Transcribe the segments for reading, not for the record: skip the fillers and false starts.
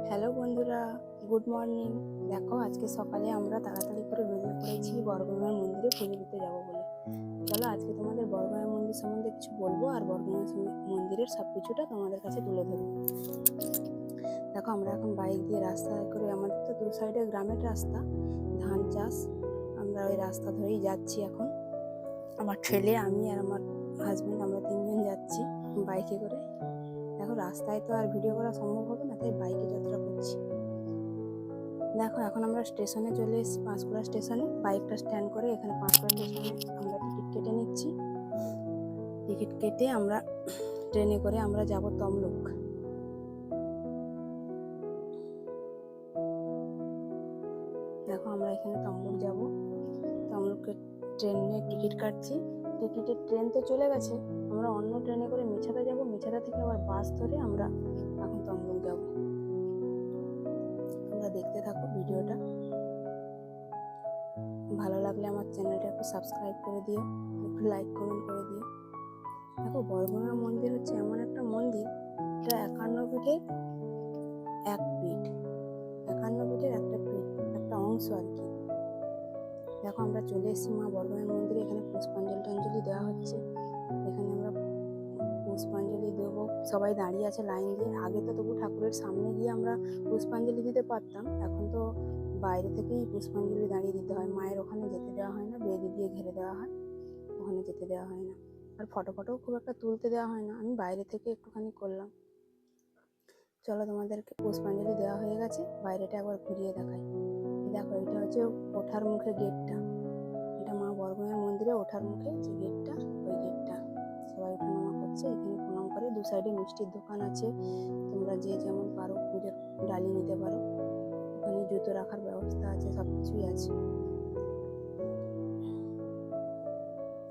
Hello বন্ধুরা, good morning. দেখো আজকে সকালে আমরা তাড়াতাড়ি করে বেরিয়ে পড়েছি বর্গভীমার মন্দিরে পুজো দিতে যাবো বলে। চলো আজকে তোমাদের বর্গভীমা মন্দির সম্বন্ধে কিছু বলবো আর বর্গভীমা মন্দিরের সব কিছুটা তোমাদের কাছে তুলে ধরবো। দেখো আমরা এখন বাইক দিয়ে রাস্তায় করে, আমাদের তো দু সাইডে গ্রামের রাস্তা, ধান চাষ, আমরা ওই রাস্তা ধরেই যাচ্ছি এখন। আমার ছেলে, আমি আর আমার হাজব্যান্ড, আমরা তিনজন যাচ্ছি বাইকে করে। দেখো রাস্তায় তো আর ভিডিও করা সম্ভব হবে না, তাই বাইকে যাত্রা করছি। দেখো এখন আমরা স্টেশনে চলে এসেছি, পাঁশকুড়া স্টেশনে। বাইকটা স্ট্যান্ড করে এখানে পাঁশকুড়া স্টেশনে আমরা টিকিট কেটে নিচ্ছি। টিকিট কেটে আমরা ট্রেনে করে আমরা যাব তমলুক। দেখো আমরা এখানে তমলুক যাব, তমলুকের ট্রেনে টিকিট কাটছি। টিকিটের ট্রেন তো চলে গেছে, আমরা অন্য ট্রেনে করে মেছাদা যাব, মেছাদা থেকে আবার বাস ধরে আমরা এখন তমলুক যাব। তোমরা দেখতে থাকো ভিডিওটা, ভালো লাগলে আমার চ্যানেলটা একটু সাবস্ক্রাইব করে দিও, একটু লাইক কমেন্ট করে দিও। দেখো বর্গভীমা মন্দির হচ্ছে এমন একটা মন্দির, এটা 51 ফিটের এক পিঠ, 51 ফিটের একটা অংশ আর কি। দেখো আমরা চলে এসেছি মা বর্গভীমা মন্দিরে। এখানে পুষ্পাঞ্জলি দেওয়া হচ্ছে, এখানে আমরা পুষ্পাঞ্জলি দেবো। সবাই দাঁড়িয়ে আছে লাইন দিয়ে। আগে তো তবু ঠাকুরের সামনে গিয়ে আমরা পুষ্পাঞ্জলি দিতে পারতাম, এখন তো বাইরে থেকেই পুষ্পাঞ্জলি দাঁড়িয়ে দিতে হয়। মায়ের ওখানে যেতে দেওয়া হয় না, বেদি দিয়ে ঘিরে দেওয়া হয়, ওখানে যেতে দেওয়া হয় না। আর ফটো খুব একটা তুলতে দেওয়া হয় না, আমি বাইরে থেকে একটুখানি করলাম। চলো তোমাদেরকে পুষ্পাঞ্জলি দেওয়া হয়ে গেছে, বাইরেটা একবার ঘুরিয়ে দেখাই। দেখো এটা হচ্ছে ওঠার মুখে গেটটা, এটা মা বর্গভীমা মন্দিরে ওঠার মুখে যে গেটটা, ওই গেটটা সবাই ওঠানামা করছে। এখানে প্রণাম করে। দু সাইডে মিষ্টির দোকান আছে, তোমরা যে যেমন পারো পুজোর ডালি নিতে পারো। ওখানে জুতো রাখার ব্যবস্থা আছে, সব কিছুই আছে।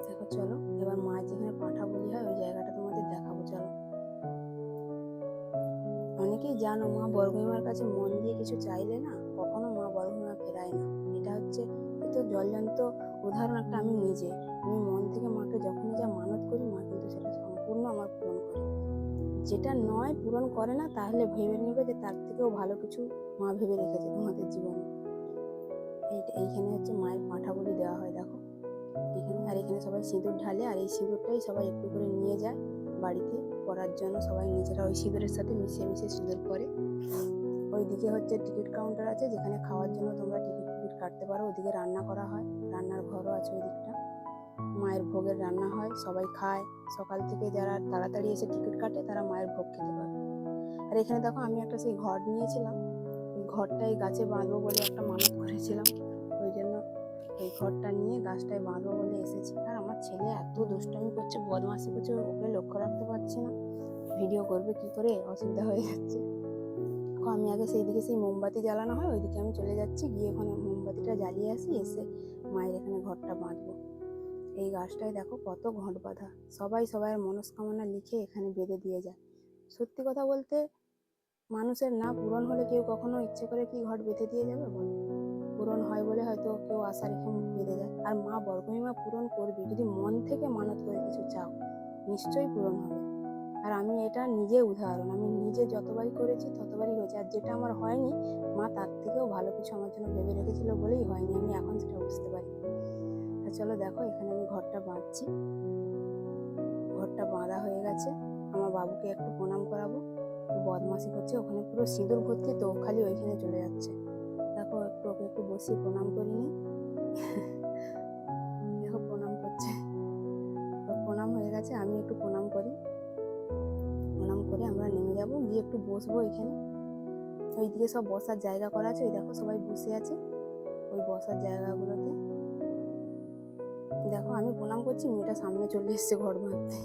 দেখো চলো এবার মা যেখানে পাঁঠা বলি হয় ওই জায়গাটা তোমাদের দেখাবো। চলো, অনেকেই জানো মা বর্গভীমার কাছে মন দিয়ে কিছু চাইলে না, কখনো মা বর্গভীমা ফেরায় না। এটা হচ্ছে এতো জলজান্ত উদাহরণ একটা। আমি মন থেকে মাকে যখনই যা মানত করি, মা কিন্তু সেটা সম্পূর্ণ আমার পূরণ করে। যেটা নয় পূরণ করে না, তাহলে ভেবে নেবে যে তার থেকেও ভালো কিছু মা ভেবে রেখেছে তোমাদের জীবনে। এইখানে হচ্ছে মায়ের পাঁঠা বলি দেওয়া হয়। দেখো এখানে, আর এখানে সবাই সিঁদুর ঢালে, আর এই সিঁদুরটাই সবাই একটু করে নিয়ে যায় বাড়িতে পরার জন্য। সবাই নিজেরা ওই সিঁদুরের সাথে মিশিয়ে সিঁদুর পরে। ওইদিকে হচ্ছে টিকিট কাউন্টার আছে, যেখানে খাওয়ার জন্য তোমরা টিকিট কাটতে পারো। ওদিকে রান্না করা হয়, রান্নার ঘরও আছে ওই দিকটা। মায়ের ভোগের রান্না হয়, সবাই খায়। সকাল থেকে যারা তাড়াতাড়ি এসে টিকিট কাটে তারা মায়ের ভোগ খেতে পারে। আর এখানে দেখো আমি একটা সেই ঘর নিয়েছিলাম, ওই ঘরটাই গাছে বাঁধবো বলে একটা মানত করেছিলাম, ওই জন্য এই ঘরটা নিয়ে গাছটায় বাঁধবো বলে এসেছি। আর আমার ছেলে এত দুষ্টামি করছে, বদমাশি করছে, ওকে লক্ষ্য রাখতে পারছি না, ভিডিও করবে কি করে, অসুবিধা হয়ে যাচ্ছে। আমি আগে সেই দিকে, সেই মোমবাতি জ্বালানো হয় ওইদিকে আমি চলে যাচ্ছি, গিয়ে ওখানে মোমবাতিটা জ্বালিয়ে আসি, এসে মায়ের এখানে ঘরটা বাঁধবো। এই গাছটায় দেখো কত ঘট বাঁধা, সবাই সবার মনস্কামনা লিখে এখানে বেঁধে দিয়ে যায়। সত্যি কথা বলতে, মানুষের না পূরণ হলে কেউ কখনো ইচ্ছে করে কি ঘট বেঁধে দিয়ে যাবে বলো? পূরণ হয় বলে হয়তো কেউ আশা রেখে বেঁধে যায়। আর মা বর্গভীমা পূরণ করবে, যদি মন থেকে মানত করে কিছু চাও নিশ্চয়ই পূরণ হবে। আর আমি এটা নিজে উদাহরণ, আমি নিজে যতবারই করেছি ততবারই হয়েছে। আর যেটা আমার হয়নি, মা তার থেকেও ভালো কিছু আমার জন্য ভেবে রেখেছিল বলেই হয়নি, আমি এখন সেটা বুঝতে পারি। আর চলো দেখো এখানে আমি ঘরটা বাঁধছি, ঘরটা বাঁধা হয়ে গেছে। আমার বাবুকে একটু প্রণাম করাবো, বদমাশি করছে, ওখানে পুরো সিঁদুর ভর্তি, তো খালি ওইখানে চলে যাচ্ছে। দেখো ওকে একটু বসিয়ে প্রণাম করিনি। দেখো প্রণাম করছে, প্রণাম হয়ে গেছে, আমি একটু প্রণাম করি। প্রণাম করে আমরা নেমে যাব, গিয়ে একটু বসবো এখানে। ওইদিকে সব বসার জায়গা করা আছে, ওই দেখো সবাই বসে আছে ওই বসার জায়গাগুলোতে। দেখো আমি প্রণাম করছি, মেয়েটা সামনে চলে এসছে ঘর বাঁধতে।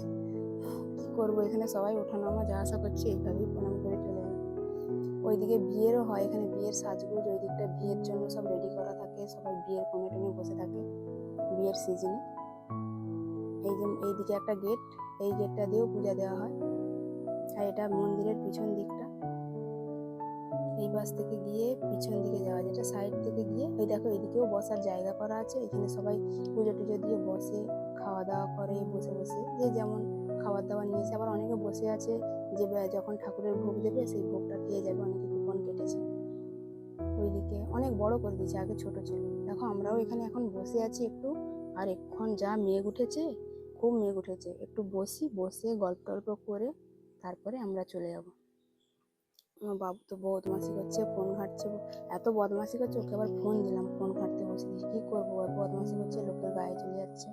কি করবো, এখানে সবাই ওঠানামা যা আসা করছে, এইভাবেই প্রণাম করে চলে যাবে। ওইদিকে বিয়েরও হয়, এখানে বিয়ের সাজগোজ, ওই দিকটা বিয়ের জন্য সব রেডি করা থাকে, সবাই বিয়ের কোণে টোনে বসে থাকে বিয়ের সিজনে। এইদিকে একটা গেট, এই গেটটা দিয়েও পূজা দেওয়া হয়। আর এটা মন্দিরের পিছন দিকটা, এই পাশ থেকে গিয়ে পিছন দিকে যাওয়া, যেটা সাইড থেকে গিয়ে ওই দেখো এইদিকেও বসার জায়গা করা আছে। এখানে সবাই পুজো টুজো দিয়ে বসে, খাওয়া দাওয়া করে, বসে বসে যে যেমন খাবার দাবার নিয়েছে। আবার অনেকে বসে আছে যে যখন ঠাকুরের ভোগ দেবে সেই ভোগটা খেয়ে যাবে, অনেকে কুপন কেটেছে। মন্দিরকে অনেক বড় করে দিয়েছে, আগে ছোট ছিল। দেখো আমরাও এখানে এখন বসে আছি একটু, আর এখন যা মেঘ উঠেছে, খুব মেঘ উঠেছে, একটু বসে গল্প টল্প করে তারপরে আমরা চলে যাব। আমার বাবু তো বদমাশি করছে, ফোন ঘাঁটছে, এত বদমাশি করছে, ওকে আবার ফোন দিলাম, ফোন ঘাঁটতে বসে দিয়েছি, কী করবো, বদমাশি করছে, লোকের গায়ে চলে যাচ্ছে।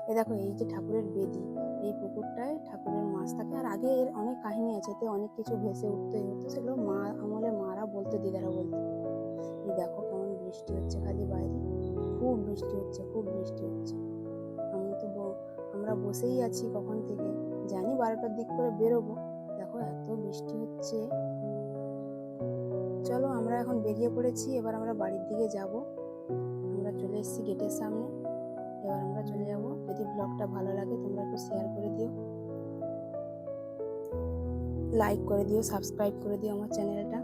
এ দেখো এই যে ঠাকুরের বেদি, এই পুকুরটায় ঠাকুরের মাছ থাকে, আর আগে এর অনেক কাহিনী আছে, এতে অনেক কিছু ভেসে উঠতো সেগুলো মা আমলে মারা বলতো, দিদারা বলতো। এই দেখো কেমন বৃষ্টি হচ্ছে, খালি বাইরে খুব বৃষ্টি হচ্ছে, খুব বৃষ্টি হচ্ছে। আমি তো আমরা বসেই আছি কখন থেকে, জানি 12টার দিক করে বেরোবো, দেখো এত বৃষ্টি হচ্ছে। চলো আমরা এখন বেরিয়ে পড়েছি, এবার আমরা বাড়ির দিকে যাব। আমরা চলে এসেছি গেটের সামনে, এবার আমরা চলে যাব। যদি ব্লগটা ভালো লাগে তোমরা একটু শেয়ার করে দিও, লাইক করে দিও, সাবস্ক্রাইব করে দিও আমার চ্যানেলটা।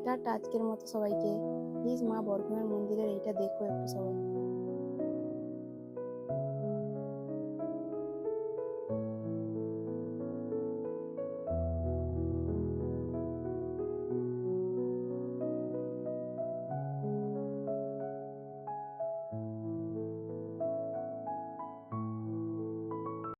টাটা আজকের মতো সবাইকে। প্লিজ মা বরগুনার মন্দিরের এইটা দেখো একটু সবাই।